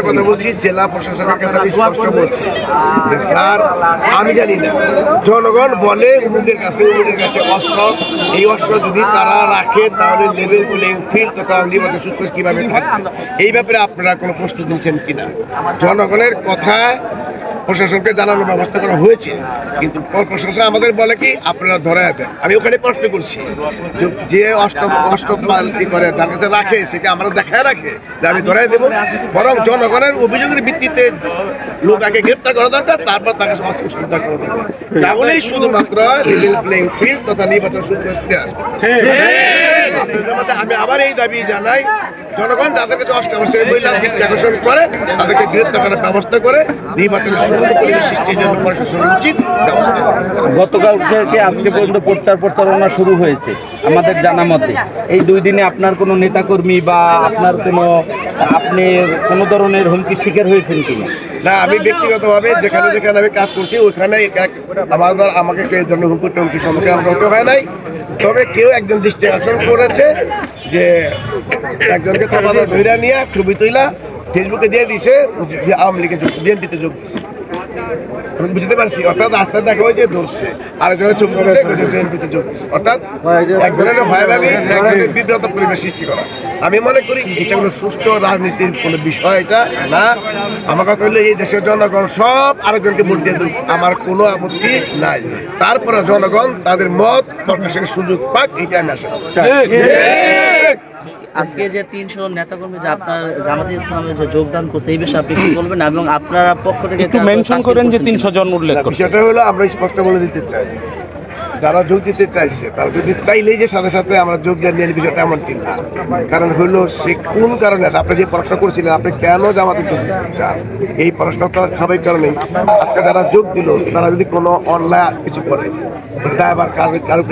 কথা বলছি, জেলা প্রশাসনের কাছে আমি স্পষ্ট বলছি যে স্যার আমি জানি না, জনগণ বলে উমুকের কাছে অস্ত্র, এই অস্ত্র যদি তারা রাখে তাহলে লেভেল প্লেইং ফিল্ড তথা নির্বাচন সূত্র কিভাবে থাকবে, এই ব্যাপারে আপনারা কোনো প্রশ্ন দিচ্ছেন কিনা? জনগণের কথায় প্রশাসনকে জানানোর ব্যবস্থা করা হয়েছে, কিন্তু প্রশাসন আমাদের বলে কি আপনারা ধরায় দেন। আমি ওখানে প্রশ্ন করছি যে অষ্টম পাল্টি করে তার কাছে রাখে, সেটা আমরা দেখায় রাখে যে আমি ধরাই দেবো, বরং জনগণের অভিযোগের ভিত্তিতে লোক আগে গ্রেপ্তার করা দরকার, তারপর তাকে উদ্ধার করা দরকার। তাহলেই শুধুমাত্র লেভেল প্লেইং ফিল্ড তথা নির্বাচন সূত্র আমি আবার এই দাবি জানাই, জনগণ যাদের কাছে অষ্টাবশ্যের মহিলা দৃষ্টি আকর্ষণ করে তাদেরকে গ্রেপ্তার করার ব্যবস্থা করে নির্বাচনের সুন্দর পরিবেশ সৃষ্টির জন্য প্রশাসন উচিত ব্যবস্থা। গতকাল থেকে আজকে পর্যন্ত প্রচারণা শুরু হয়েছে আমাদের জানা মতে, এই 2 দিনে আপনার কোনো নেতাকর্মী বা আপনার আপনি কোনো ধরনের হুমকির শিকার হয়েছেন কিনা? না, আমি ব্যক্তিগতভাবে যেখানে যেখানে আমি কাজ করছি ওইখানে আমাকে এই ধরনের হুমকির সম্মুখীন আমরা হতে হয় নাই। তবে কেউ একজন দৃষ্টি আকর্ষণ করেছে যে একজনকে থাপা ধরে নিয়ে ছবি তুইলা ফেসবুকে দিয়ে দিছে, আওয়ামী লীগের বিএনপিতে যোগ দিচ্ছে। আমি বুঝতে পারছি, অর্থাৎ রাস্তায় দেখা হয়েছে ধরছে, আরেকজনের ছবি করেছে বিএনপিতে যোগ দিচ্ছে, অর্থাৎ এক ধরনের ভয়াবহী বিব্রত পরিবেশ সৃষ্টি করা। আমি মনে করি এটা কোনো সুষ্ঠু রাজনীতির কোনো বিষয় এটা না। আমার কথা হলো এই দেশের জনগণ সব আরেকজনকে ভোট দিয়ে দেব, আমার কোনো আপত্তি নাই। তারপরে জনগণ তাদের মত প্রকাশের সুযোগ পাক, এটা আমি আশা করি। আজকে যে 300 নেতাকর্মী যে আপনার জামাতে ইসলামে যে যোগদান করছে, এই বিষয়ে আপনি কি বলবেন? এবং আপনারা পক্ষ থেকে একটু মেনশন করেন যে 300 জন উল্লেখ করছেন। বিষয়টা হলো আমরা স্পষ্ট বলে দিতে চাই, যারা যোগ দিতে চাইছে তারা যদি চাইলেই যে সাথে সাথে আমরা যোগ দেওয়ার নিয়ে বিষয়টা এমনটি না। কারণ হলো সে কোন কারণে, আপনি যে প্রশ্ন করছিলেন আপনি কেন জামাতে যোগ দিতে চান, এই প্রশ্নটা স্বাভাবিক কারণেই আজকে যারা যোগ দিল তারা যদি কোনো অন্যায় কিছু করে আবার কারো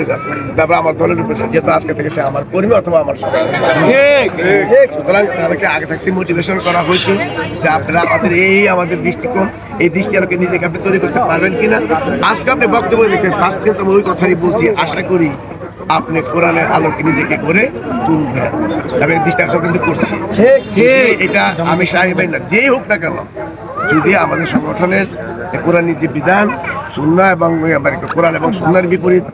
তারপরে আমার দলের উপরে, যেহেতু আজকে থেকে সে আমার কর্মী অথবা আমার সবাই, সুতরাং তাদেরকে আগে থাকতে মোটিভেশন করা হয়েছে যে আপনারা আমাদের দৃষ্টিকোণ, এই দৃষ্টি আলোকে নিজেকে আপনি তৈরি করতে পারবেন কিনা। আজকে আপনি বক্তব্য দেখেন, ফার্স্ট কিন্তু আমি ওই কথাই বলছি, আশা করি আপনি কোরআনের আলোকে নিজেকে করে তুলবেন। আমি দৃষ্টি আকর্ষণ কিন্তু করছি, এটা আমি সাহেব না যেই হোক না কেন, যদি আমাদের সংগঠনের কোরআনের যে বিধান সুন্নাহ এবং কোরআন এবং সুন্নাহর বিপরীত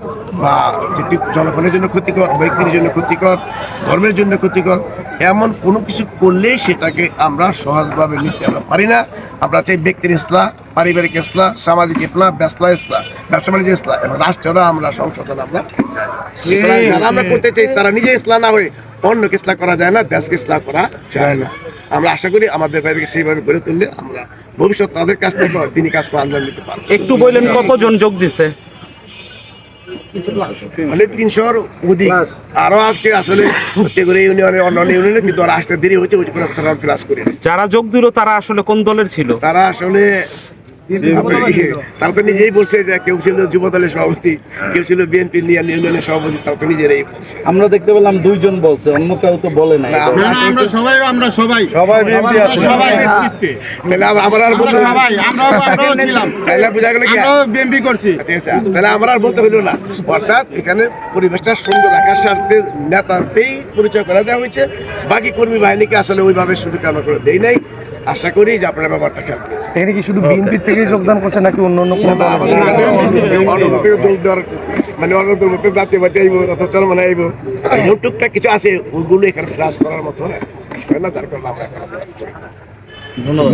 বা যেটি জনগণের জন্য ক্ষতিকর, ব্যক্তির জন্য ক্ষতিকর, ধর্মের জন্য ক্ষতিকর, এমন কোনো কিছু করলেই সেটাকে আমরা সহজভাবে নিতে আমরা পারি না। আমরা চাই ব্যক্তির ইসলাম, পারিবারিক ইসলাম, সামাজিক ইসলাম, ব্যবসা বাণিজ্য ইসলাম এবং রাষ্ট্রটা আমরা সংশোধন আমরা চাই। যারা আমরা করতে চাই তারা নিজে ইসলাম না হয়ে অন্যকে ইসলাম করা যায় না, দেশকে ইসলাম করা যায় না। আমরা আশা করি আমাদের বাইরে সেইভাবে গড়ে তুললে আমরা ভবিষ্যৎ তাদের কাছ থেকে তিনি কাজ করে আন্দোলন নিতে পারবো। একটু বললেন কতজন যোগ দিচ্ছে? মানে 300-র অধিক। আরো আজকে আসলে ইউনিয়নের অন্যান্য ইউনিয়নে কিন্তু আসতে দেরি হচ্ছে, ওই কোনো কথা ক্লাস করি। যারা যোগ দিল তারা আসলে কোন দলের ছিল? তারা আসলে তারা তো নিজেই বলছে যে কেউ ছিল যুব দলের সভাপতি, কেউ ছিল বিএনপি ইউনিয়নের সভাপতি, তারা তো নিজেরাই বলছে। আমরা দেখতে পেলাম 2 জন বলছে, অন্য কেউ তো বলে নাই। তাহলে আমরা আর বলতে হইল না। অর্থাৎ এখানে পরিবেশটা সুন্দর রাখার স্বার্থে নেতাতেই পরিচয় করে দেওয়া হয়েছে, বাকি কর্মী বাহিনীকে আসলে ওইভাবে সুযোগ আমরা করে দেই নাই। আশা করি যে আপনারা ব্যাপারটা খেয়াল করেছেন। এখানে কি শুধু বিএনপি থেকে যোগদান করছে নাকি অন্য অন্য যোগ দেওয়ার মানে অন্য জাতীয় পার্টি আইব অথবা চরমানে আইব, টুকটাক কিছু আছে, ওইগুলো এখানে ফ্লাশ করার মতো বিষয় না, যার কারণে আমরা ধন্যবাদ।